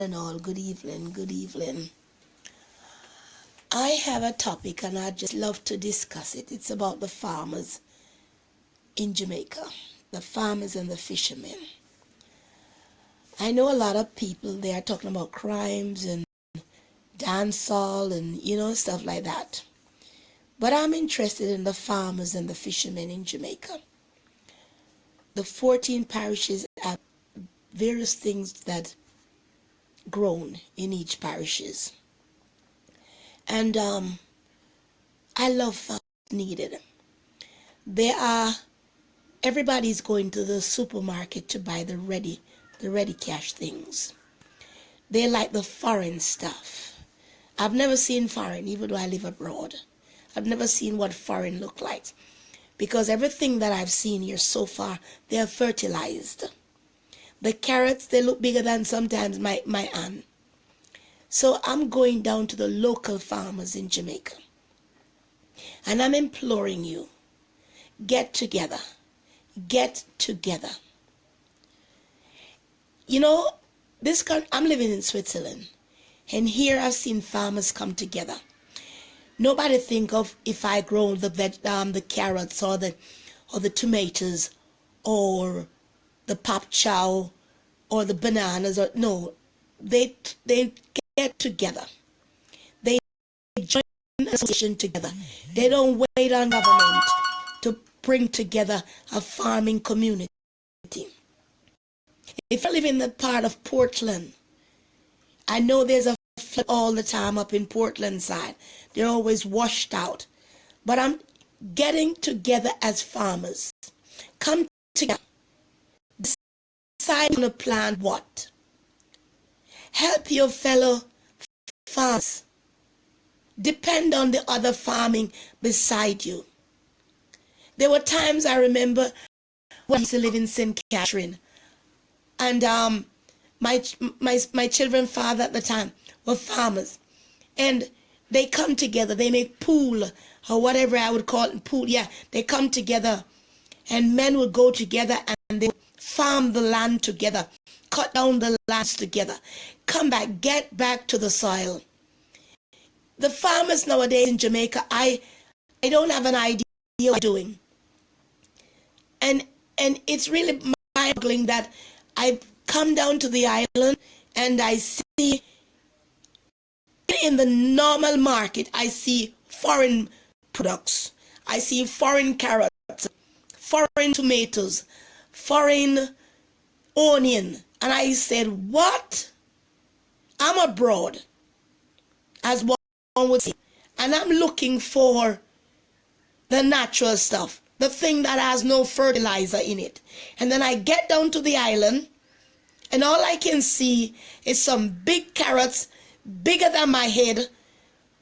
and all, good evening, good evening. I have a topic and I'd just love to discuss it. It's about the farmers in Jamaica, the farmers and the fishermen. I know a lot of people, they are talking about crimes and dancehall and stuff like that. But I'm interested in the farmers and the fishermen in Jamaica. The 14 parishes have various things that grown in each parishes. And I love farmers needed. Everybody's going to the supermarket to buy the ready cash things. They like the foreign stuff. I've never seen foreign, even though I live abroad. I've never seen what foreign look like. Because everything that I've seen here so far, they are fertilized. The carrots, they look bigger than sometimes my hand. So I'm going down to the local farmers in Jamaica. And I'm imploring you, get together. Get together. I'm living in Switzerland. And here I've seen farmers come together. Nobody think of if I grow the carrots or the tomatoes or the pop chow or the bananas no, they get together. They join an association together. They don't wait on government to bring together a farming community. If I live in the part of Portland, I know there's a flood all the time up in Portland side. They're always washed out. But I'm getting together as farmers. Come together. Decide on a plan what. Help your fellow farmers. Depend on the other farming beside you. There were times I remember when I used to live in St. Catherine. And my children's father at the time were farmers. And they come together. They make pool or whatever I would call it. Pool, yeah. They come together. And men would go together and they would farm the land together. Cut down the lands together. Come back. Get back to the soil. The farmers nowadays in Jamaica, I don't have an idea what they're doing. And it's really mind-boggling that I come down to the island and I see in the normal market, I see foreign products. I see foreign carrots, foreign tomatoes, foreign onion. And I said, what? I'm abroad, as one would say. And I'm looking for the natural stuff, the thing that has no fertilizer in it. And then I get down to the island, and all I can see is some big carrots, bigger than my head,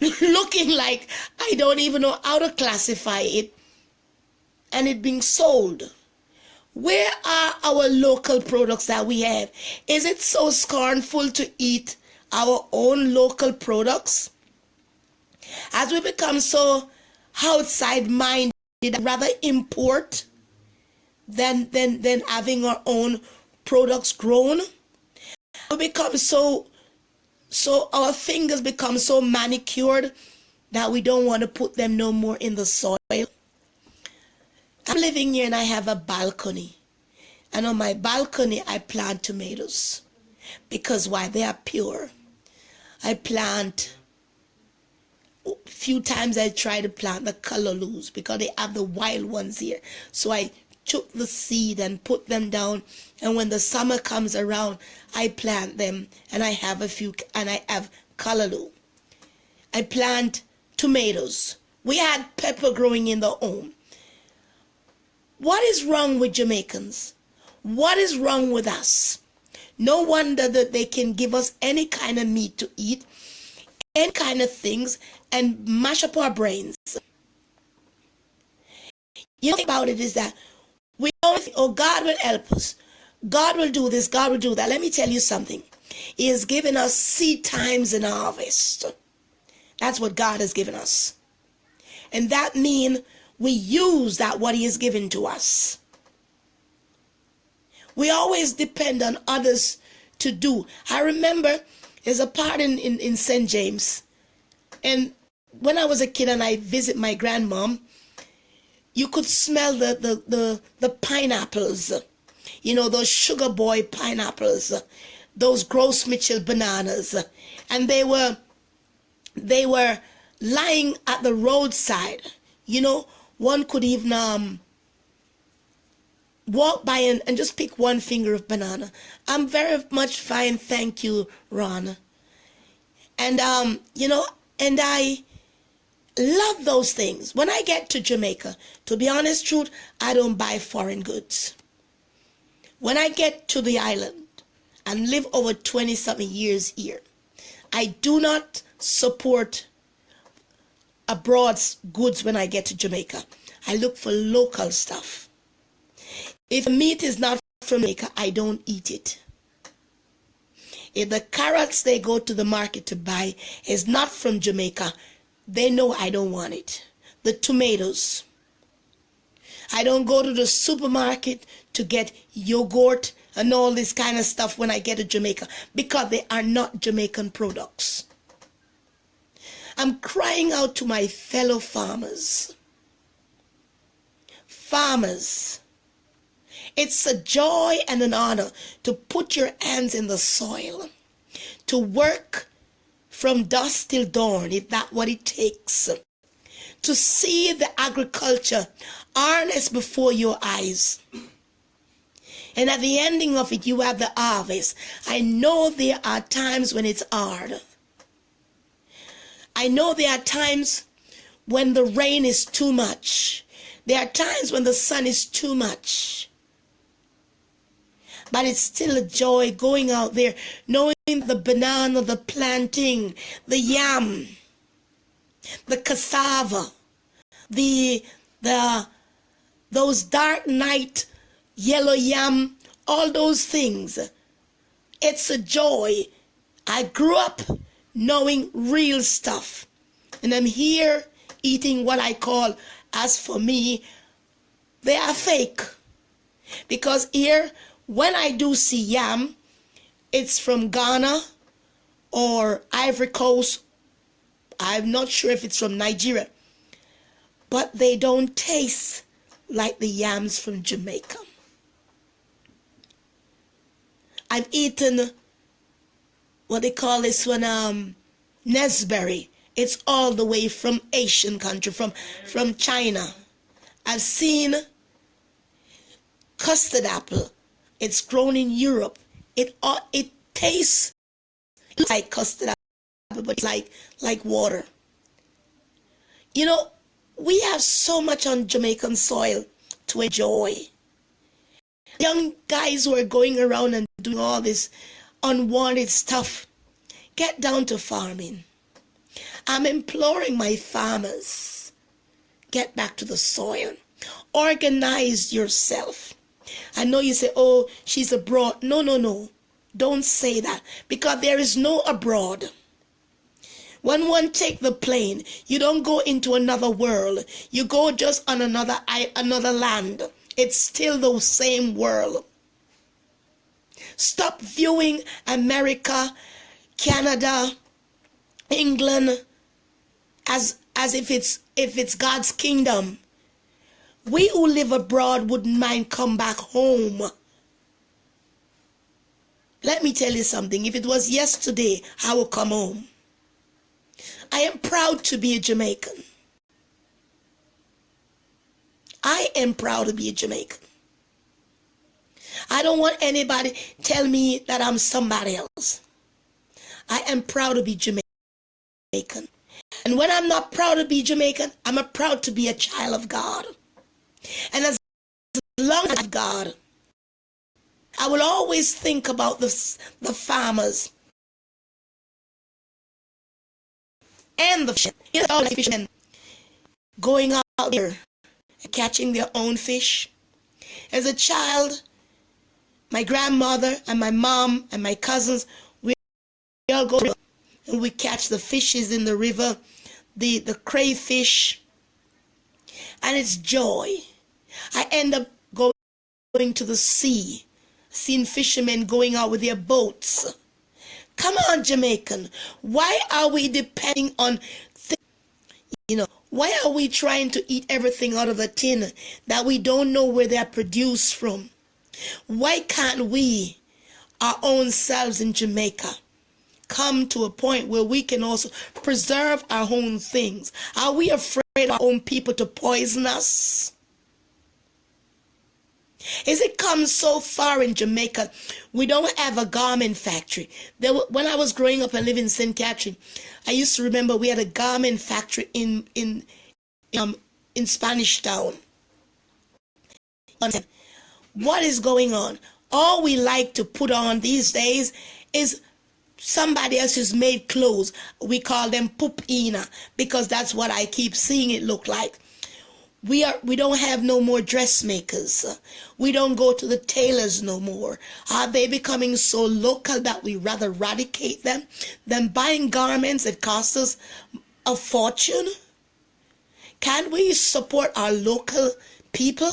looking like I don't even know how to classify it, and it being sold. Where are our local products that we have? Is it so scornful to eat our own local products? As we become so outside-minded, I'd rather import than having our own products grown. We become so our fingers become so manicured that we don't want to put them no more in the soil. I'm living here and I have a balcony. And on my balcony I plant tomatoes. Because why? They are pure. I plant, a few times I try to plant the callalus because they have the wild ones here. So I took the seed and put them down, and when the summer comes around I plant them, and I have a few, and I have callaloo. I plant tomatoes. We had pepper growing in the home. What is wrong with Jamaicans? What is wrong with us? No wonder that they can give us any kind of meat to eat, any kind of things, and mash up our brains. You think about it is that we always think, oh, God will help us. God will do this, God will do that. Let me tell you something. He has given us seed times and harvest. That's what God has given us. And that means we use that what he has given to us. We always depend on others to do. I remember there's a part in St. James, and when I was a kid and I visit my grandmom, you could smell the pineapples, you know, those sugar boy pineapples, those Gross Mitchell bananas, and they were lying at the roadside. You know, one could even walk by and just pick one finger of banana. I'm very much fine, thank you, Ron. And you know, and I love those things. When I get to Jamaica, to be honest truth, I don't buy foreign goods. When I get to the island and live over 20-something years here, I do not support abroad goods when I get to Jamaica. I look for local stuff. If meat is not from Jamaica, I don't eat it. If the carrots they go to the market to buy is not from Jamaica, they know I don't want it. The tomatoes. I don't go to the supermarket to get yogurt and all this kind of stuff when I get to Jamaica because they are not Jamaican products. I'm crying out to my fellow farmers. Farmers, it's a joy and an honor to put your hands in the soil, to work from dusk till dawn, if that's what it takes, to see the agriculture harnessed before your eyes. And at the ending of it, you have the harvest. I know there are times when it's hard. I know there are times when the rain is too much. There are times when the sun is too much. But it's still a joy going out there, knowing the banana, the plantain, the yam, the cassava, those dark night yellow yam, all those things. It's a joy. I grew up knowing real stuff, and I'm here eating what I call, as for me, they are fake. Because here, when I do see yam, it's from Ghana or Ivory Coast. I'm not sure if it's from Nigeria, but they don't taste like the yams from Jamaica. I've eaten what they call this one, Nesberry. It's all the way from Asian country, from China. I've seen custard apple. It's grown in Europe. It tastes like custard apple, but like water. You know, we have so much on Jamaican soil to enjoy. Young guys who are going around and doing all this unwanted stuff, get down to farming. I'm imploring my farmers, get back to the soil. Organize yourself. I know you say, oh, she's abroad. No. Don't say that, because there is no abroad. When one take the plane, you don't go into another world. You go just on another land. It's still the same world. Stop viewing America, Canada, England as if it's God's kingdom. We who live abroad wouldn't mind come back home. Let me tell you something. If it was yesterday, I would come home. I am proud to be a Jamaican. I am proud to be a Jamaican. I don't want anybody tell me that I'm somebody else. I am proud to be Jamaican. And when I'm not proud to be Jamaican, I'm proud to be a child of God. And as long as I have God, I will always think about the farmers and the fishermen going out there and catching their own fish. As a child, my grandmother and my mom and my cousins, we all go and we catch the fishes in the river, the crayfish, and it's joy. I end up going to the sea, seen fishermen going out with their boats. Come on, Jamaican. Why are we depending on why are we trying to eat everything out of a tin that we don't know where they're produced from? Why can't we, our own selves in Jamaica, come to a point where we can also preserve our own things? Are we afraid of our own people to poison us? Is it come so far in Jamaica? We don't have a garment factory. When I was growing up and living in St. Catherine, I used to remember we had a garment factory in Spanish Town. What is going on? All we like to put on these days is somebody else's made clothes. We call them pupina because that's what I keep seeing it look like. We don't have no more dressmakers. We don't go to the tailors no more. Are they becoming so local that we rather eradicate them than buying garments that cost us a fortune? Can we support our local people?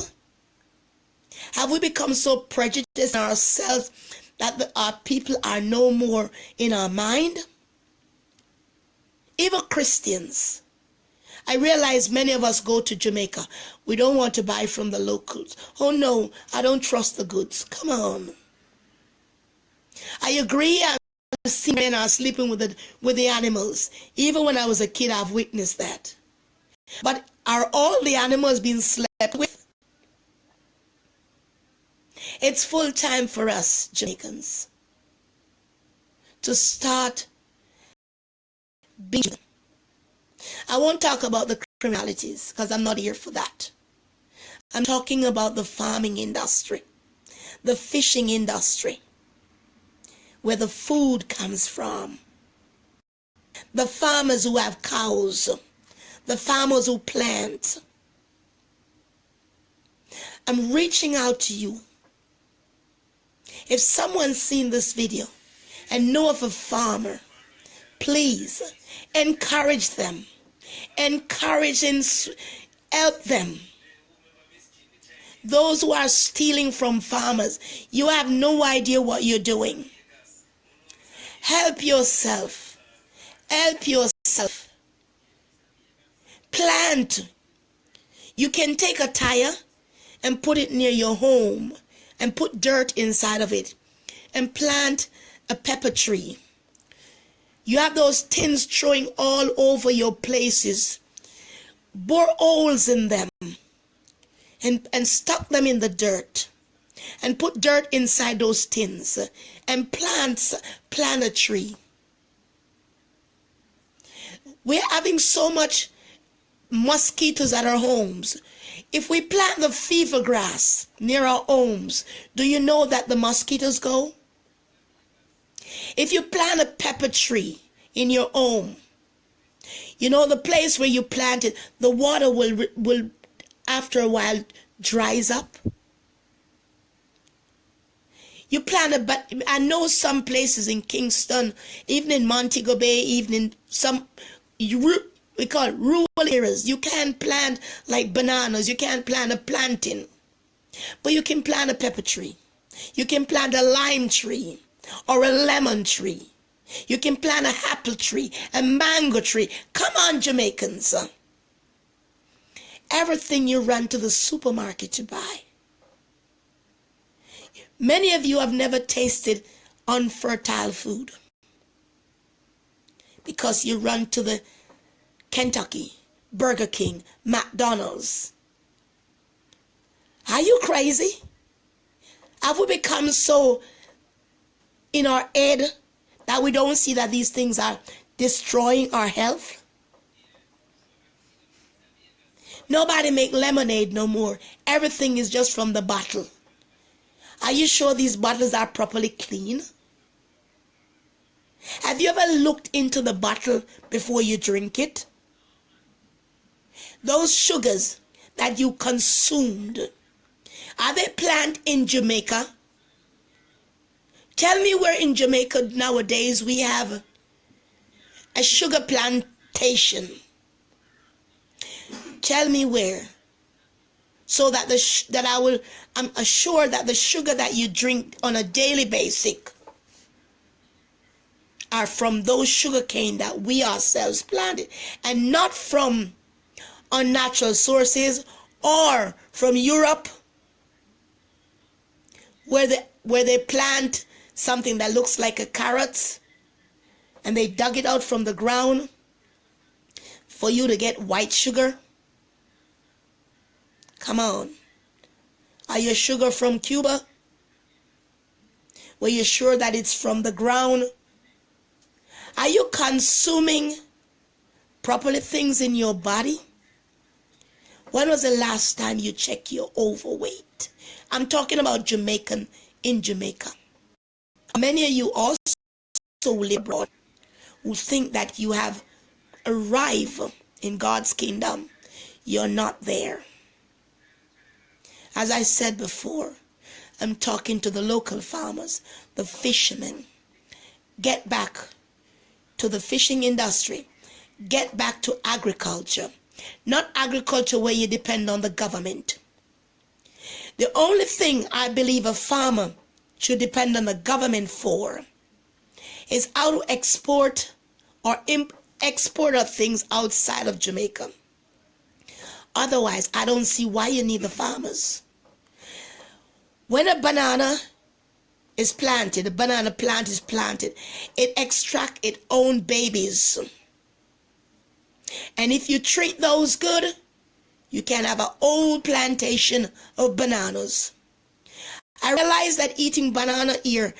Have we become so prejudiced in ourselves that our people are no more in our mind? Even Christians. I realize many of us go to Jamaica. We don't want to buy from the locals. Oh no, I don't trust the goods. Come on. I agree. I've seen men are sleeping with the animals. Even when I was a kid, I've witnessed that. But are all the animals being slept with? It's full time for us, Jamaicans, to start being. I won't talk about the criminalities because I'm not here for that. I'm talking about the farming industry, the fishing industry, where the food comes from. The farmers who have cows, the farmers who plant. I'm reaching out to you. If someone's seen this video and know of a farmer, please encourage them. Encourage and help them. Those who are stealing from farmers, you have no idea what you're doing. Help yourself. Help yourself. Plant. You can take a tire and put it near your home and put dirt inside of it and plant a pepper tree. You have those tins throwing all over your places. Bore holes in them and stuck them in the dirt. And put dirt inside those tins and plant a tree. We're having so much mosquitoes at our homes. If we plant the fever grass near our homes, do you know that the mosquitoes go? If you plant a pepper tree in your home, you know the place where you plant it, the water will after a while dries up. You plant but I know some places in Kingston, even in Montego Bay, even in some we call it rural areas, you can't plant like bananas, you can't plant a plantain, but you can plant a pepper tree. You can plant a lime tree or a lemon tree. You can plant an apple tree, a mango tree. Come on, Jamaicans. Everything you run to the supermarket to buy. Many of you have never tasted unfertile food because you run to the Kentucky, Burger King, McDonald's. Are you crazy? Have we become so in our head that we don't see that these things are destroying our health? Nobody make lemonade no more. Everything is just from the bottle. Are you sure these bottles are properly clean? Have you ever looked into the bottle before you drink it? Those sugars that you consumed, are they planted in Jamaica? Tell me where in Jamaica nowadays we have a sugar plantation. Tell me where. so that I'm assured that the sugar that you drink on a daily basis are from those sugar cane that we ourselves planted, and not from unnatural sources or from Europe, where they plant something that looks like a carrot and they dug it out from the ground for you to get white sugar. Come on. Are your sugar from Cuba? Were you sure that it's from the ground? Are you consuming properly things in your body? When was the last time you checked your overweight? I'm talking about Jamaican in Jamaica. Many of you also live abroad who think that you have arrived in God's kingdom. You're not there. As I said before, I'm talking to the local farmers, the fishermen. Get back to the fishing industry. Get back to agriculture. Not agriculture where you depend on the government. The only thing I believe a farmer should depend on the government for is how to export or export of things outside of Jamaica. Otherwise, I don't see why you need the farmers. When a banana is planted, a banana plant is planted, it extracts its own babies. And if you treat those good, you can have a whole plantation of bananas. I realize that eating banana here,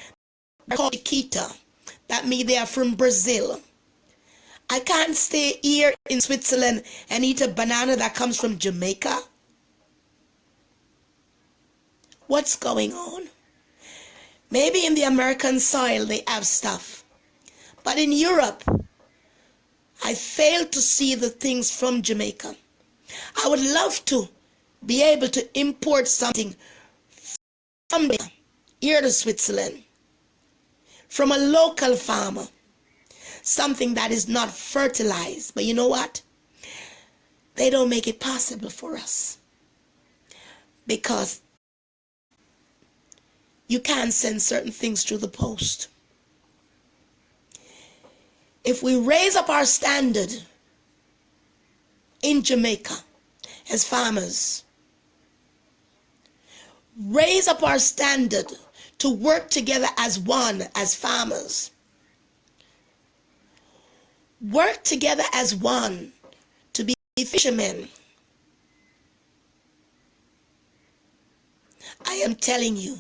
they're called chiquita. That means they are from Brazil. I can't stay here in Switzerland and eat a banana that comes from Jamaica. What's going on? Maybe in the American soil they have stuff. But in Europe, I fail to see the things from Jamaica. I would love to be able to import something from here to Switzerland, from a local farmer, something that is not fertilized. But you know what? They don't make it possible for us, because you can't send certain things through the post. If we raise up our standard in Jamaica as farmers, raise up our standard to work together as one, as farmers, work together as one to be fishermen, I am telling you,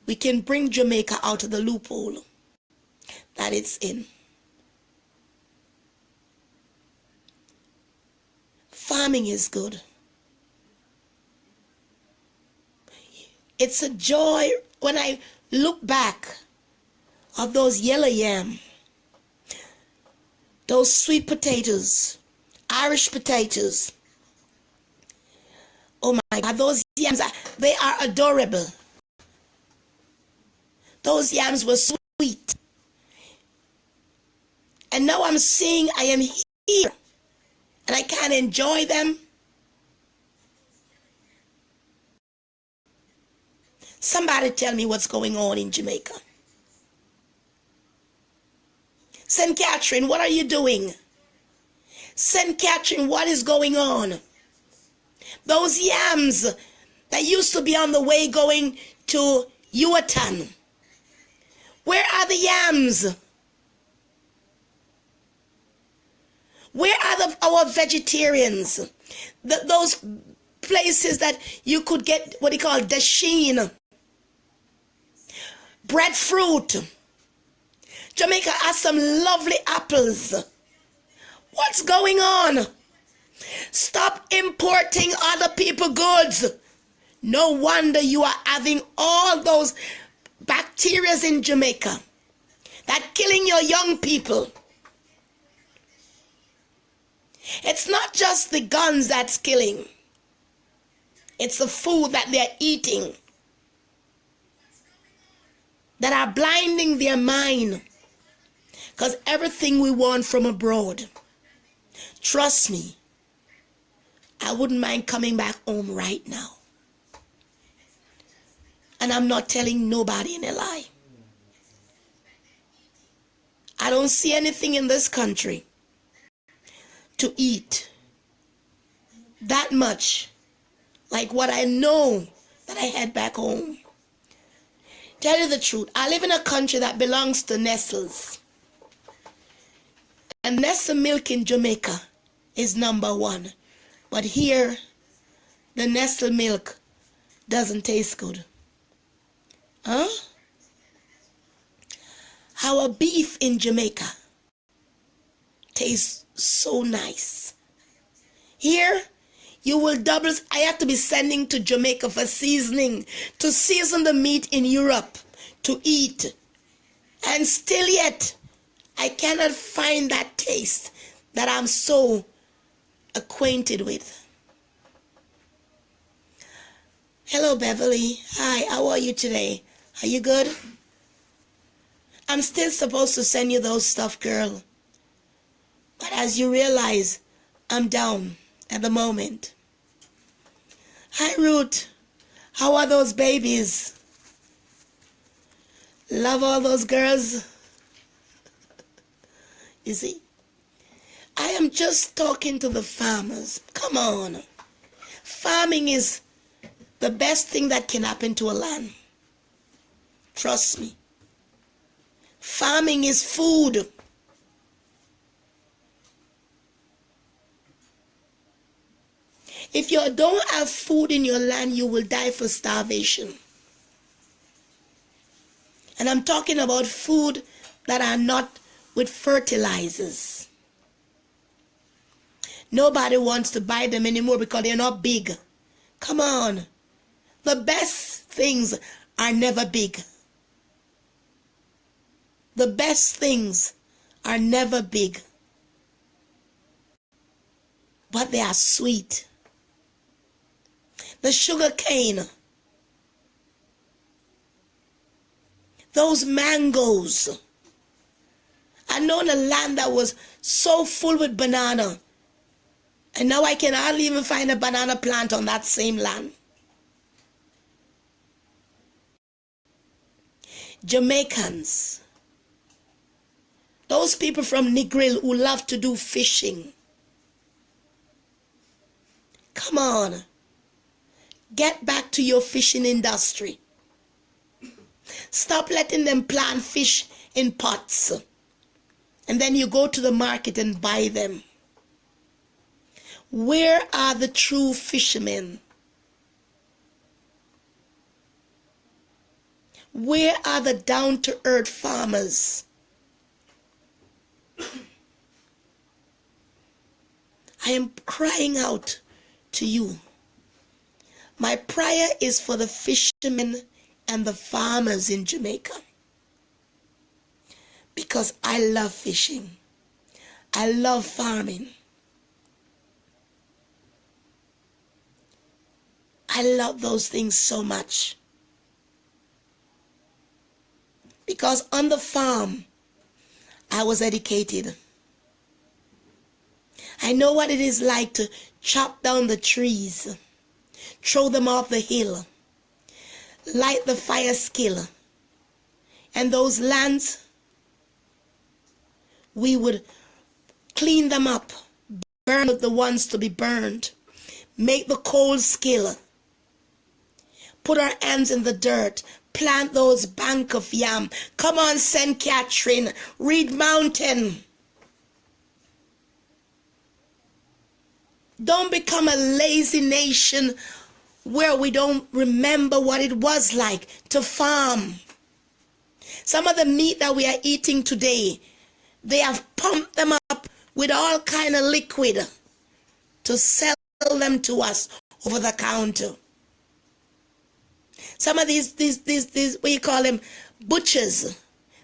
we can bring Jamaica out of the loophole that it's in. Farming is good. It's a joy when I look back of those yellow yam, those sweet potatoes, Irish potatoes. Oh my God, those yams, they are adorable. Those yams were sweet. And now I'm seeing I am here and I can't enjoy them. Somebody tell me what's going on in Jamaica. St. Catherine, what are you doing? St. Catherine, what is going on? Those yams that used to be on the way going to Yuatan, where are the yams? Where are our vegetarians? Those places that you could get what they call dasheen, breadfruit. Jamaica has some lovely apples. What's going on? Stop importing other people's goods. No wonder you are having all those bacteria in Jamaica that killing your young people. It's not just the guns that's killing. It's the food that they're eating that are blinding their mind. Because everything we want from abroad, trust me, I wouldn't mind coming back home right now. And I'm not telling nobody in a lie. I don't see anything in this country to eat that much like what I know that I had back home. Tell you the truth, I live in a country that belongs to Nestle's. And Nestle milk in Jamaica is #1. But here, the Nestle milk doesn't taste good. Huh? Our beef in Jamaica tastes so nice. Here, you will double. I have to be sending to Jamaica for seasoning to season the meat in Europe to eat. And still yet, I cannot find that taste that I'm so acquainted with. Hello, Beverly. Hi, how are you today? Are you good? I'm still supposed to send you those stuff, girl. But as you realize, I'm down at the moment. Hi, Ruth. How are those babies? Love all those girls. You see, I am just talking to the farmers. Come on. Farming is the best thing that can happen to a land. Trust me. Farming is food. If you don't have food in your land, you will die for starvation. And I'm talking about food that are not with fertilizers. Nobody wants to buy them anymore because they're not big. Come on. The best things are never big. The best things are never big. But they are sweet. The sugar cane. Those mangoes. I know in a land that was so full with banana. And now I can hardly even find a banana plant on that same land. Jamaicans. Those people from Negril who love to do fishing. Come on. Get back to your fishing industry. Stop letting them plant fish in pots. And then you go to the market and buy them. Where are the true fishermen? Where are the down-to-earth farmers? I am crying out to you. My prayer is for the fishermen and the farmers in Jamaica. Because I love fishing. I love farming. I love those things so much. Because on the farm, I was educated. I know what it is like to chop down the trees, throw them off the hill, light the fire skill. And those lands, we would clean them up, burn the ones to be burned, make the coal skill, put our hands in the dirt, plant those bank of yam. Come on, St. Catherine, Reed Mountain. Don't become a lazy nation where we don't remember what it was like to farm. Some of the meat that we are eating today, they have pumped them up with all kind of liquid to sell them to us over the counter. Some of these what you call them, butchers,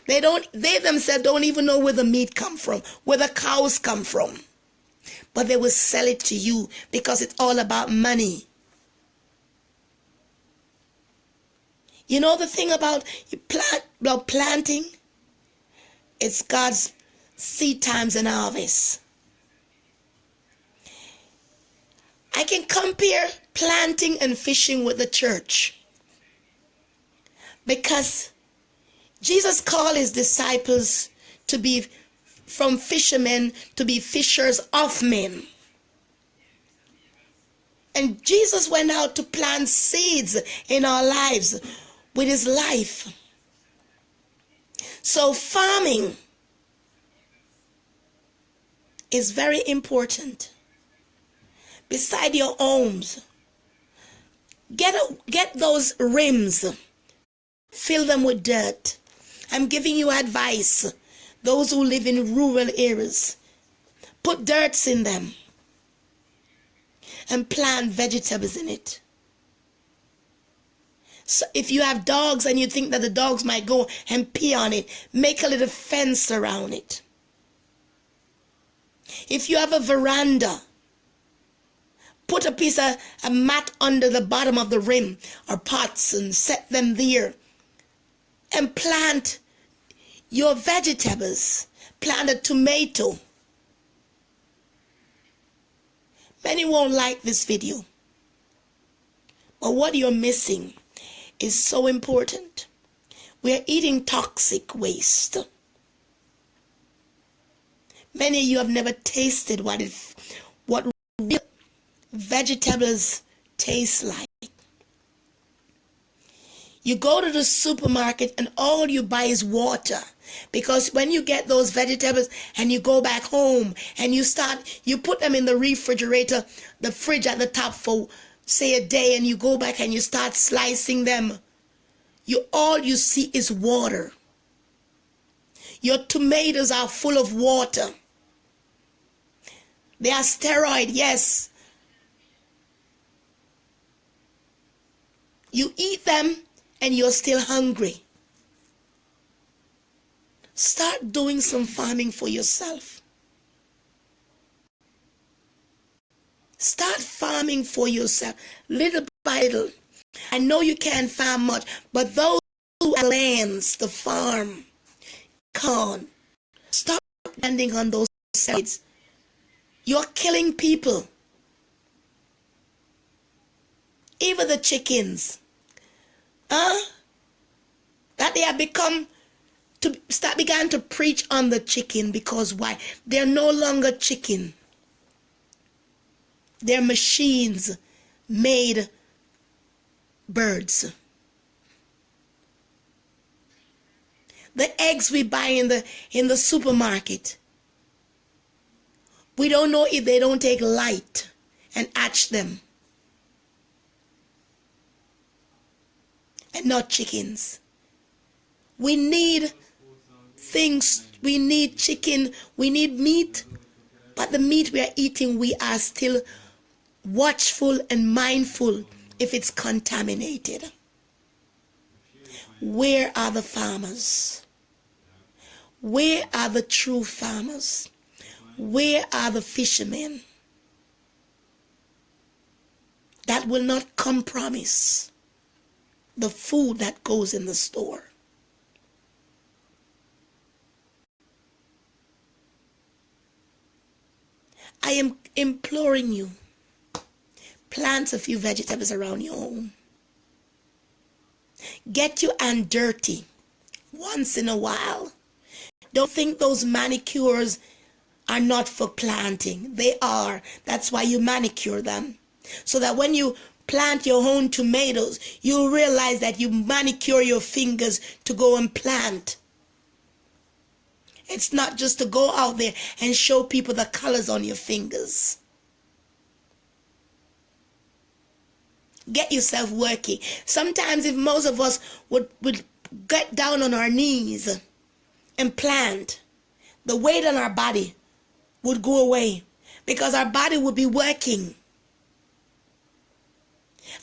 they themselves don't even know where the meat come from, where the cows come from. But they will sell it to you because it's all about money. You know the thing about planting? It's God's seed times and harvest. I can compare planting and fishing with the church, because Jesus called his disciples to be from fishermen to be fishers of men. And Jesus went out to plant seeds in our lives with his life. So farming is very important. Beside your homes, get those rims, fill them with dirt. I'm giving you advice. Those who live in rural areas, put dirts in them and plant vegetables in it. So if you have dogs and you think that the dogs might go and pee on it, make a little fence around it. If you have a veranda, put a mat under the bottom of the rim or pots and set them there. And plant your vegetables. Plant a tomato. Many won't like this video, but what you're missing is so important. We're eating toxic waste. Many of you have never tasted what real vegetables taste like. You go to the supermarket and all you buy is water, because when you get those vegetables and you go back home and you put them in the refrigerator, the fridge at the top for say a day, and you go back and you start slicing them, all you see is water. Your tomatoes are full of water. They are steroid, yes. You eat them and you're still hungry. Start doing some farming for yourself. Start farming for yourself, little by little. I know you can't farm much, but those who have lands to farm, corn, stop depending on those sides. You're killing people. Even the chickens. That they have began to preach on the chicken, because why? They're no longer chicken. They're machines made birds. The eggs we buy in the supermarket, we don't know if they don't take light and hatch them. And not chickens. We need things. We need chicken. We need meat. But the meat we are eating, we are still watchful and mindful if it's contaminated. Where are the farmers? Where are the true farmers? Where are the fishermen that will not compromise the food that goes in the store? I am imploring you, plant a few vegetables around your home. Get your hand dirty once in a while. Don't think those manicures are not for planting. They are. That's why you manicure them. So that when you plant your own tomatoes, you'll realize that you manicure your fingers to go and plant. It's not just to go out there and show people the colors on your fingers. Get yourself working. Sometimes if most of us would get down on our knees and plant, the weight on our body would go away, because our body would be working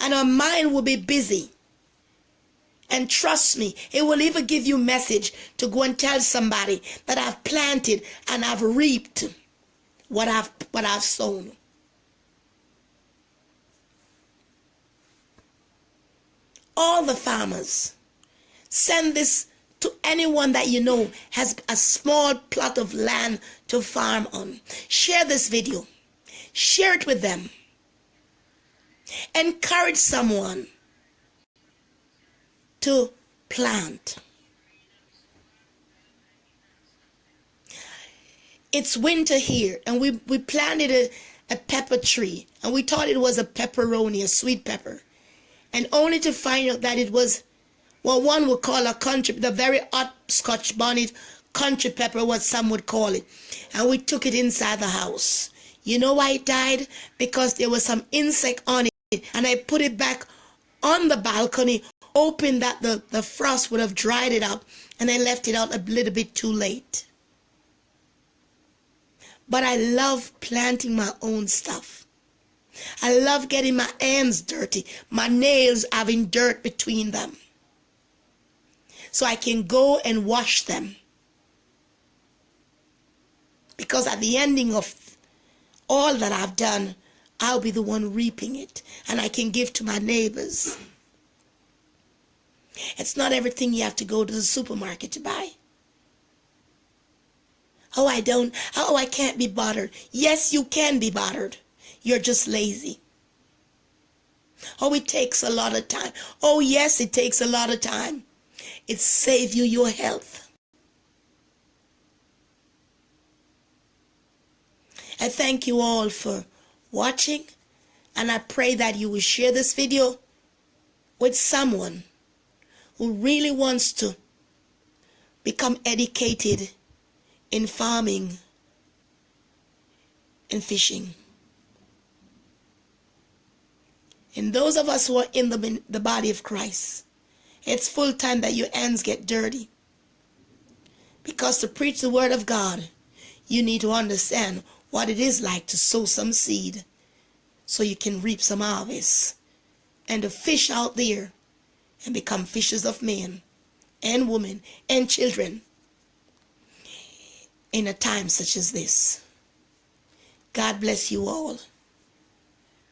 and our mind will be busy. And trust me, it will even give you message to go and tell somebody that I've planted and I've reaped what I've sown. All the farmers, send this to anyone that you know has a small plot of land to farm on. Share this video. Share it with them. Encourage someone to plant. It's winter here, and we planted a pepper tree, and we thought it was a pepperoni, a sweet pepper, and only to find out that it was what one would call the very hot Scotch bonnet country pepper, what some would call it. And we took it inside the house. You know why it died? Because there was some insect on it, and I put it back on the balcony, hoping that the frost would have dried it up, and I left it out a little bit too late. But I love planting my own stuff. I love getting my hands dirty, my nails having dirt between them, so I can go and wash them. Because at the ending of all that I've done, I'll be the one reaping it, and I can give to my neighbors. It's not everything you have to go to the supermarket to buy. Oh, I can't be bothered. Yes, you can be bothered. You're just lazy. Oh, it takes a lot of time. Oh, yes, it takes a lot of time. It saves you your health. I thank you all for watching, and I pray that you will share this video with someone who really wants to become educated in farming and fishing. And those of us who are in the body of Christ, it's full time that your hands get dirty. Because to preach the word of God, you need to understand what it is like to sow some seed so you can reap some harvest. And to fish out there and become fishers of men and women and children in a time such as this. God bless you all,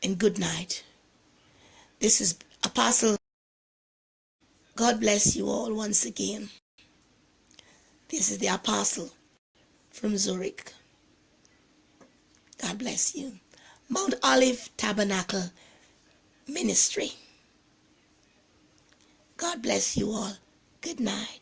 and good night. This is Apostle. God bless you all once again. This is the Apostle from Zurich. God bless you. Mount Olive Tabernacle Ministry. God bless you all. Good night.